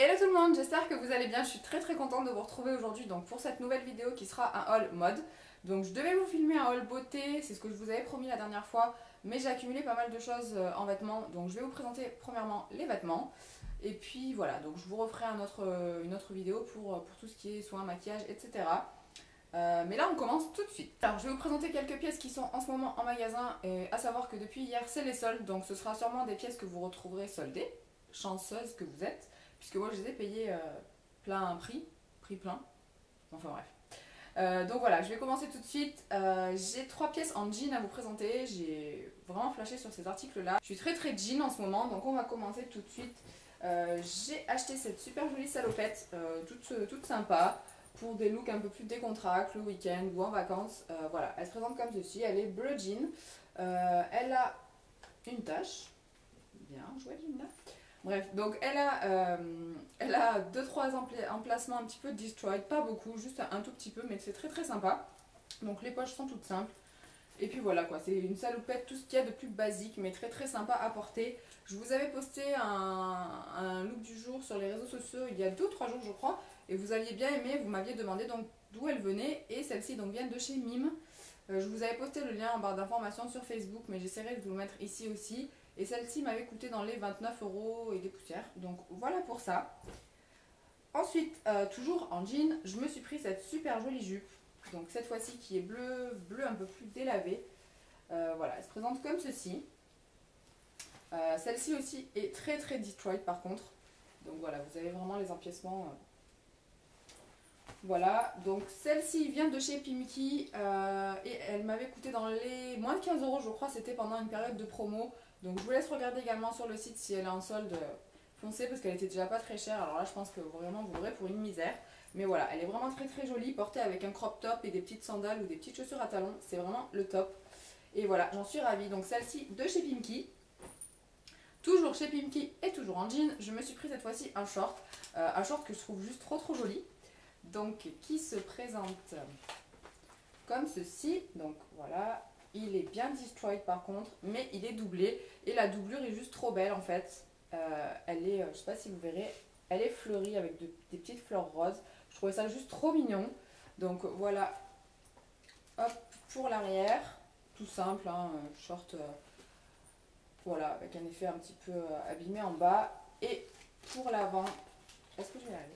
Hello tout le monde, j'espère que vous allez bien. Je suis très contente de vous retrouver aujourd'hui donc pour cette nouvelle vidéo qui sera un haul mode. Donc je devais vous filmer un haul beauté, c'est ce que je vous avais promis la dernière fois, mais j'ai accumulé pas mal de choses en vêtements. Donc je vais vous présenter premièrement les vêtements. Et puis voilà, donc je vous referai une autre vidéo pour tout ce qui est soins, maquillage, etc. Mais là on commence tout de suite. Alors je vais vous présenter quelques pièces qui sont en ce moment en magasin, et à savoir que depuis hier c'est les soldes, donc ce sera sûrement des pièces que vous retrouverez soldées. Chanceuse que vous êtes, puisque moi je les ai payées plein prix plein, enfin bref. Donc voilà, je vais commencer tout de suite. J'ai trois pièces en jean à vous présenter, j'ai vraiment flashé sur ces articles là. Je suis très jean en ce moment, donc on va commencer tout de suite. J'ai acheté cette super jolie salopette, toute sympa, pour des looks un peu plus décontracts, le week-end ou en vacances. Voilà, elle se présente comme ceci, elle est bleu jean, elle a une tache, bien joué Gina. Bref, donc elle a 2-3 emplacements un petit peu destroyed, pas beaucoup, juste un tout petit peu, mais c'est très sympa. Donc les poches sont toutes simples. Et puis voilà quoi, c'est une salopette, tout ce qu'il y a de plus basique, mais très sympa à porter. Je vous avais posté un look du jour sur les réseaux sociaux il y a 2 ou 3 jours je crois, et vous aviez bien aimé, vous m'aviez demandé donc d'où elle venait, et celle-ci donc vient de chez Mime. Je vous avais posté le lien en barre d'informations sur Facebook, mais j'essaierai de vous le mettre ici aussi. Et celle-ci m'avait coûté dans les 29 € et des poussières. Donc voilà pour ça. Ensuite, toujours en jean, je me suis pris cette super jolie jupe. Donc cette fois-ci qui est bleu un peu plus délavé. Voilà, elle se présente comme ceci. Celle-ci aussi est très destroyed par contre. Donc voilà, vous avez vraiment les empiècements. Voilà, donc celle-ci vient de chez Pimki et elle m'avait coûté dans les moins de 15 € je crois, c'était pendant une période de promo. Donc je vous laisse regarder également sur le site si elle est en solde, foncez parce qu'elle était déjà pas très chère. Alors là je pense que vraiment vous l'aurez pour une misère. Mais voilà, elle est vraiment très jolie, portée avec un crop top et des petites sandales ou des petites chaussures à talons. C'est vraiment le top. Et voilà, j'en suis ravie. Donc celle-ci de chez Pimki. Toujours chez Pimki et toujours en jean, je me suis pris cette fois-ci un short. Un short que je trouve juste trop joli. Donc qui se présente comme ceci. Donc voilà, il est bien destroyed par contre, mais il est doublé et la doublure est juste trop belle en fait. Elle est, je sais pas si vous verrez, elle est fleurie avec des petites fleurs roses. Je trouvais ça juste trop mignon. Donc voilà, hop, pour l'arrière, tout simple, hein, short, voilà, avec un effet un petit peu abîmé en bas. Et pour l'avant, est-ce que je vais y arriver?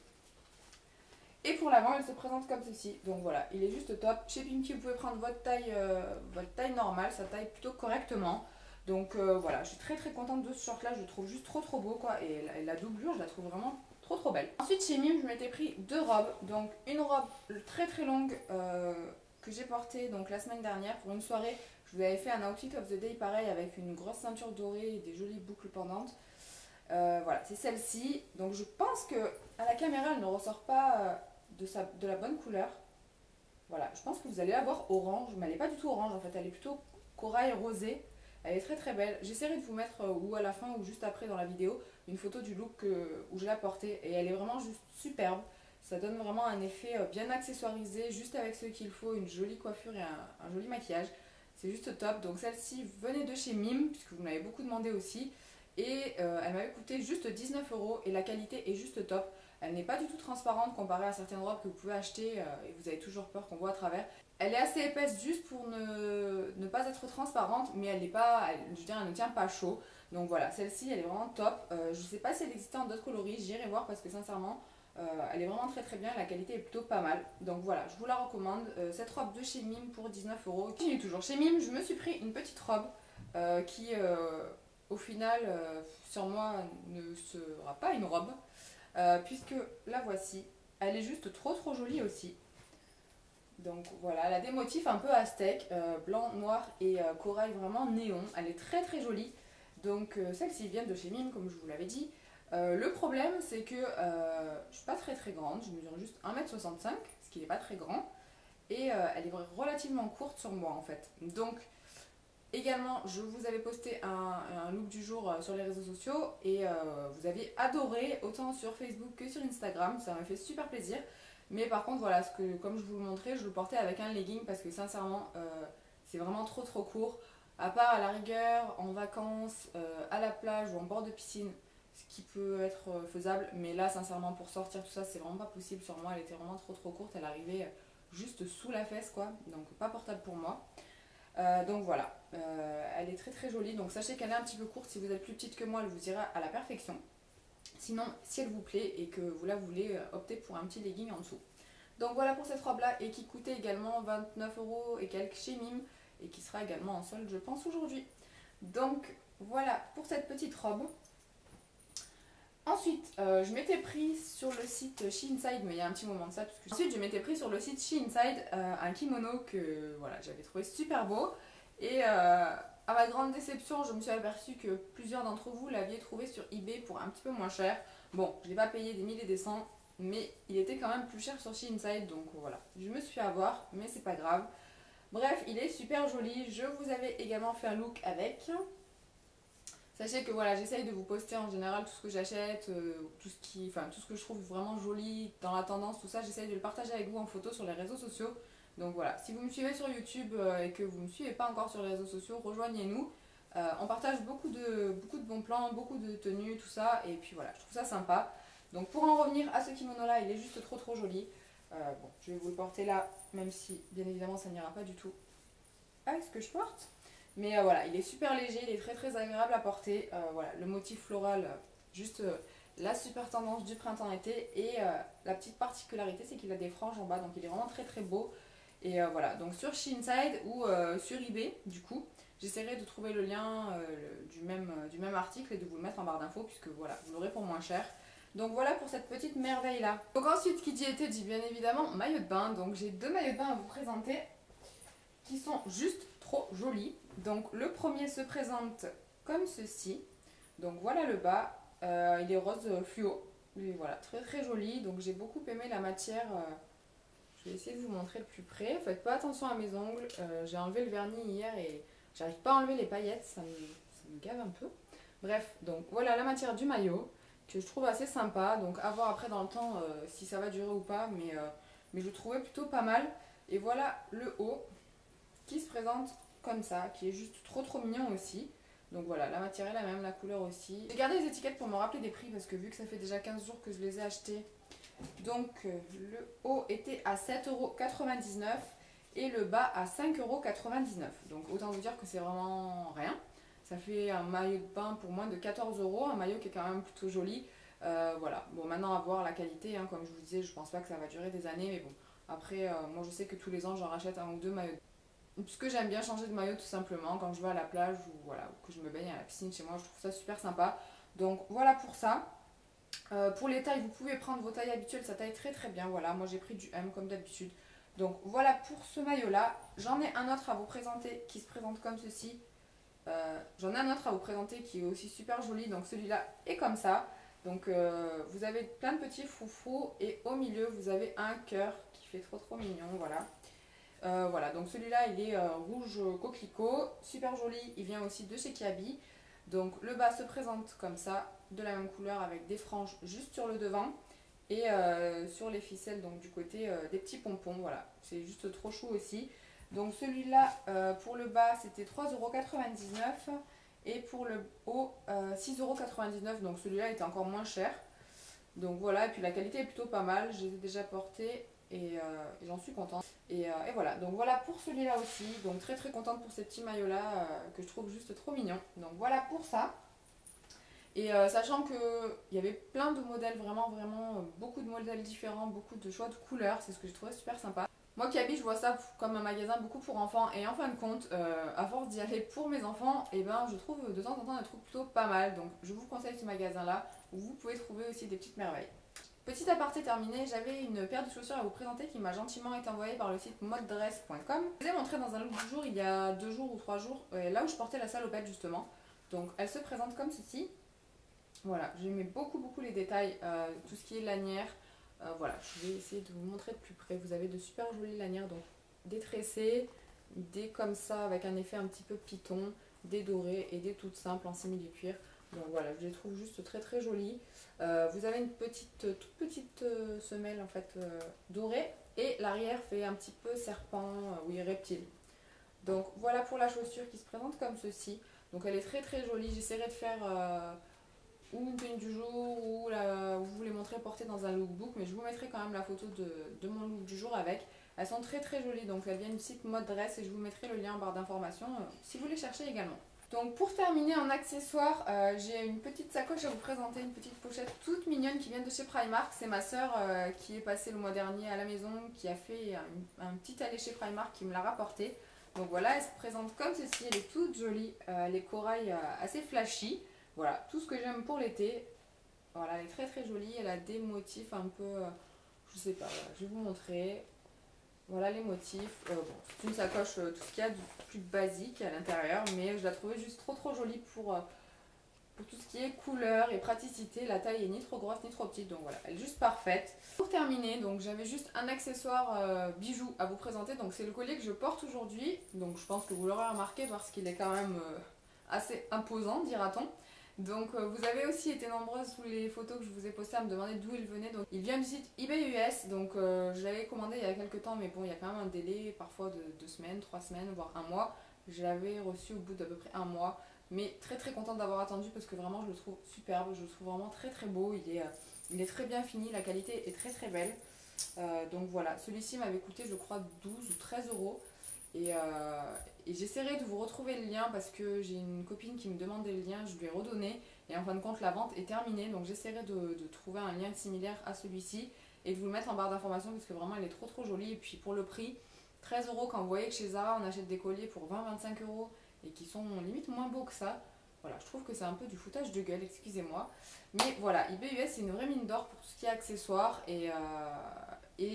Et pour l'avant, elle se présente comme ceci. Donc voilà, il est juste top. Chez Pimki, vous pouvez prendre votre taille normale, ça taille plutôt correctement. Donc voilà, je suis très contente de ce short là, je le trouve juste trop beau quoi. Et la doublure, je la trouve vraiment trop belle. Ensuite chez Mime, je m'étais pris 2 robes. Donc une robe très longue que j'ai portée donc la semaine dernière pour une soirée. Je vous avais fait un outfit of the day pareil avec une grosse ceinture dorée et des jolies boucles pendantes. Voilà, c'est celle-ci. Donc je pense que à la caméra, elle ne ressort pas de la bonne couleur. Voilà, je pense que vous allez la voir orange, mais elle n'est pas du tout orange en fait, elle est plutôt corail rosé. Elle est très belle. J'essaierai de vous mettre ou à la fin ou juste après dans la vidéo une photo du look où je l'ai portée et elle est vraiment juste superbe. Ça donne vraiment un effet bien accessoirisé, juste avec ce qu'il faut, une jolie coiffure et un joli maquillage. C'est juste top. Donc celle-ci venait de chez Mime, puisque vous m'avez beaucoup demandé aussi. Et elle m'avait coûté juste 19 € et la qualité est juste top. Elle n'est pas du tout transparente comparée à certaines robes que vous pouvez acheter et vous avez toujours peur qu'on voit à travers. Elle est assez épaisse juste pour ne pas être transparente, mais elle n'est pas, je veux dire, elle ne tient pas chaud. Donc voilà, celle-ci elle est vraiment top. Je ne sais pas si elle existait en d'autres coloris, j'irai voir parce que sincèrement elle est vraiment très bien, la qualité est plutôt pas mal. Donc voilà, je vous la recommande. Cette robe de chez Mime pour 19 €. Continue toujours chez Mime, je me suis pris une petite robe qui au final sur moi ne sera pas une robe. Puisque la voici, elle est juste trop jolie aussi. Donc voilà, elle a des motifs un peu aztèques, blanc, noir et corail vraiment néon. Elle est très jolie. Donc celle-ci vient de chez Mime comme je vous l'avais dit. Le problème c'est que je suis pas très grande, je mesure juste 1,65 m, ce qui n'est pas très grand. Et elle est relativement courte sur moi en fait. Donc également, je vous avais posté un look du jour sur les réseaux sociaux et vous aviez adoré autant sur Facebook que sur Instagram, ça m'a fait super plaisir. Mais par contre, voilà, comme je vous le montrais, je le portais avec un legging parce que sincèrement, c'est vraiment trop court. À part à la rigueur, en vacances, à la plage ou en bord de piscine, ce qui peut être faisable. Mais là, sincèrement, pour sortir tout ça, c'est vraiment pas possible sur moi. Elle était vraiment trop courte. Elle arrivait juste sous la fesse, quoi. Donc pas portable pour moi. Donc voilà, elle est très jolie. Donc sachez qu'elle est un petit peu courte. Si vous êtes plus petite que moi, elle vous ira à la perfection. Sinon, si elle vous plaît et que vous la voulez, optez pour un petit legging en dessous. Donc voilà pour cette robe là, et qui coûtait également 29 € et quelques chez Mime, et qui sera également en solde je pense aujourd'hui. Donc voilà pour cette petite robe. Ensuite, je m'étais pris sur le site Shein-Side, mais il y a un petit moment de ça. Ensuite, je m'étais pris sur le site Shein-Side un kimono que voilà, j'avais trouvé super beau. Et à ma grande déception, je me suis aperçue que plusieurs d'entre vous l'aviez trouvé sur eBay pour un petit peu moins cher. Bon, je n'ai pas payé des milliers et des cents, mais il était quand même plus cher sur Shein-Side, donc voilà. Je me suis fait avoir, mais c'est pas grave. Bref, il est super joli. Je vous avais également fait un look avec. Sachez que voilà, j'essaye de vous poster en général tout ce que j'achète, tout ce que je trouve vraiment joli dans la tendance, tout ça, j'essaye de le partager avec vous en photo sur les réseaux sociaux. Donc voilà, si vous me suivez sur YouTube et que vous ne me suivez pas encore sur les réseaux sociaux, rejoignez-nous. On partage beaucoup de bons plans, beaucoup de tenues, tout ça, et puis voilà, je trouve ça sympa. Donc pour en revenir à ce kimono là, il est juste trop joli. Bon, je vais vous le porter là, même si bien évidemment ça n'ira pas du tout avec ce que je porte. Mais voilà, il est super léger, il est très agréable à porter. Voilà, le motif floral, juste la super tendance du printemps-été. Et la petite particularité, c'est qu'il a des franges en bas, donc il est vraiment très beau. Et voilà, donc sur Shein-Side ou sur eBay, du coup, j'essaierai de trouver le lien du même article et de vous le mettre en barre d'infos, puisque voilà, vous l'aurez pour moins cher. Donc voilà pour cette petite merveille là. Donc ensuite, qui dit été dit bien évidemment maillot de bain. Donc j'ai deux maillots de bain à vous présenter qui sont juste trop jolis. Donc le premier se présente comme ceci. Donc voilà le bas, il est rose fluo. Et voilà, très joli. Donc j'ai beaucoup aimé la matière. Je vais essayer de vous montrer de plus près. Faites pas attention à mes ongles. J'ai enlevé le vernis hier et j'arrive pas à enlever les paillettes. Ça me gave un peu. Bref, donc voilà la matière du maillot que je trouve assez sympa. Donc à voir après dans le temps si ça va durer ou pas. Mais je le trouvais plutôt pas mal. Et voilà le haut qui se présente comme ça, qui est juste trop mignon aussi. Donc voilà, la matière est la même, la couleur aussi. J'ai gardé les étiquettes pour me rappeler des prix parce que vu que ça fait déjà 15 jours que je les ai achetés. Donc le haut était à 7,99 € et le bas à 5,99 €. Donc autant vous dire que c'est vraiment rien. Ça fait un maillot de bain pour moins de 14 €, un maillot qui est quand même plutôt joli. Voilà, bon maintenant à voir la qualité, hein, comme je vous disais, je pense pas que ça va durer des années, mais bon. Après, moi je sais que tous les ans j'en rachète un ou deux maillots. Puisque j'aime bien changer de maillot tout simplement quand je vais à la plage ou voilà, ou que je me baigne à la piscine chez moi, je trouve ça super sympa. Donc voilà pour ça. Pour les tailles, vous pouvez prendre vos tailles habituelles, ça taille très bien. Voilà, moi j'ai pris du M comme d'habitude. Donc voilà pour ce maillot là. J'en ai un autre à vous présenter qui se présente comme ceci. J'en ai un autre à vous présenter qui est aussi super joli. Donc celui-là est comme ça. Donc vous avez plein de petits froufrous et au milieu vous avez un cœur qui fait trop mignon. Voilà. Voilà, donc celui-là il est rouge coquelicot, super joli, il vient aussi de chez Kiabi. Donc le bas se présente comme ça, de la même couleur avec des franges juste sur le devant et sur les ficelles donc du côté des petits pompons, voilà, c'est juste trop chou aussi. Donc celui-là pour le bas c'était 3,99 € et pour le haut 6,99 €, donc celui-là était encore moins cher. Donc voilà, et puis la qualité est plutôt pas mal, je les ai déjà portés et j'en suis contente. Et voilà, donc voilà pour celui-là aussi. Donc très contente pour ces petits maillots là que je trouve juste trop mignons. Donc voilà pour ça. Et sachant qu'il y avait plein de modèles, vraiment beaucoup de modèles différents, beaucoup de choix de couleurs, c'est ce que je trouvais super sympa. Moi Kiabi, je vois ça comme un magasin beaucoup pour enfants et en fin de compte, à force d'y aller pour mes enfants, et ben je trouve de temps en temps des trucs plutôt pas mal. Donc je vous conseille ce magasin là où vous pouvez trouver aussi des petites merveilles. Petit aparté terminé, j'avais une paire de chaussures à vous présenter qui m'a gentiment été envoyée par le site moddress.com. Je vous ai montré dans un look du jour il y a 2 jours ou 3 jours, là où je portais la salopette justement. Donc elle se présente comme ceci. Voilà, j'aimais beaucoup les détails, tout ce qui est lanière. Voilà, je vais essayer de vous montrer de plus près. Vous avez de super jolies lanières, donc des tressées, des comme ça avec un effet un petit peu python, des dorées et des toutes simples en simili-cuir. Donc voilà, je les trouve juste très jolies. Vous avez une toute petite semelle en fait dorée et l'arrière fait un petit peu serpent, oui reptile. Donc voilà pour la chaussure qui se présente comme ceci. Donc elle est très jolie. J'essaierai de faire ou une tenue du porter dans un lookbook, mais je vous mettrai quand même la photo de mon look du jour avec. Elles sont très très jolies, donc elles viennent du site Mode Dress et je vous mettrai le lien en barre d'informations si vous les cherchez également. Donc pour terminer en accessoires, j'ai une petite sacoche à vous présenter, une petite pochette toute mignonne qui vient de chez Primark. C'est ma soeur qui est passée le mois dernier à la maison, qui a fait un petit aller chez Primark qui me l'a rapporté. Donc voilà, elle se présente comme ceci, elle est toute jolie, les corails assez flashy. Voilà, tout ce que j'aime pour l'été. Voilà, elle est très très jolie, elle a des motifs un peu, je sais pas, voilà, je vais vous montrer. Voilà les motifs. Bon, c'est une sacoche, tout ce qu'il y a de plus basique à l'intérieur, mais je la trouvais juste trop jolie pour tout ce qui est couleur et praticité. La taille est ni trop grosse ni trop petite, donc voilà, elle est juste parfaite. Pour terminer, donc j'avais juste un accessoire bijou à vous présenter. Donc c'est le collier que je porte aujourd'hui. Donc je pense que vous l'aurez remarqué parce qu'il est quand même assez imposant, dira-t-on. Donc vous avez aussi été nombreuses sous les photos que je vous ai postées à me demander d'où il venait. Donc il vient du site eBay US, donc je l'avais commandé il y a quelques temps, mais bon, il y a quand même un délai parfois de 2 semaines, 3 semaines, voire un mois. Je l'avais reçu au bout d'à peu près un mois, mais très contente d'avoir attendu parce que vraiment je le trouve superbe, je le trouve vraiment très beau, il est très bien fini, la qualité est très belle. Donc voilà, celui-ci m'avait coûté je crois 12 ou 13 euros. Et j'essaierai de vous retrouver le lien parce que j'ai une copine qui me demandait le lien, je lui ai redonné et en fin de compte la vente est terminée, donc j'essaierai de trouver un lien similaire à celui-ci et de vous le mettre en barre d'informations parce que vraiment elle est trop jolie. Et puis pour le prix, 13 euros, quand vous voyez que chez Zara on achète des colliers pour 20-25 euros et qui sont limite moins beaux que ça, voilà, je trouve que c'est un peu du foutage de gueule, excusez-moi. Mais voilà, eBay US c'est une vraie mine d'or pour tout ce qui est accessoires et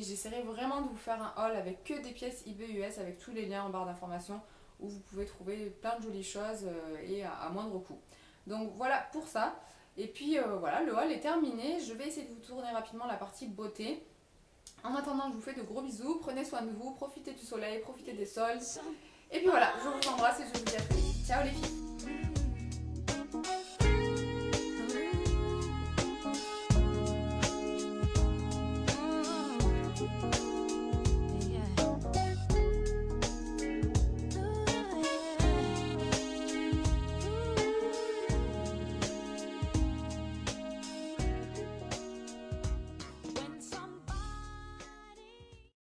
j'essaierai vraiment de vous faire un haul avec que des pièces eBay US avec tous les liens en barre d'informations où vous pouvez trouver plein de jolies choses et à moindre coût. Donc voilà pour ça. Et puis voilà, le haul est terminé. Je vais essayer de vous tourner rapidement la partie beauté. En attendant, je vous fais de gros bisous. Prenez soin de vous, profitez du soleil, profitez des sols. Et puis voilà, je vous embrasse et je vous dis à très vite. Ciao les filles!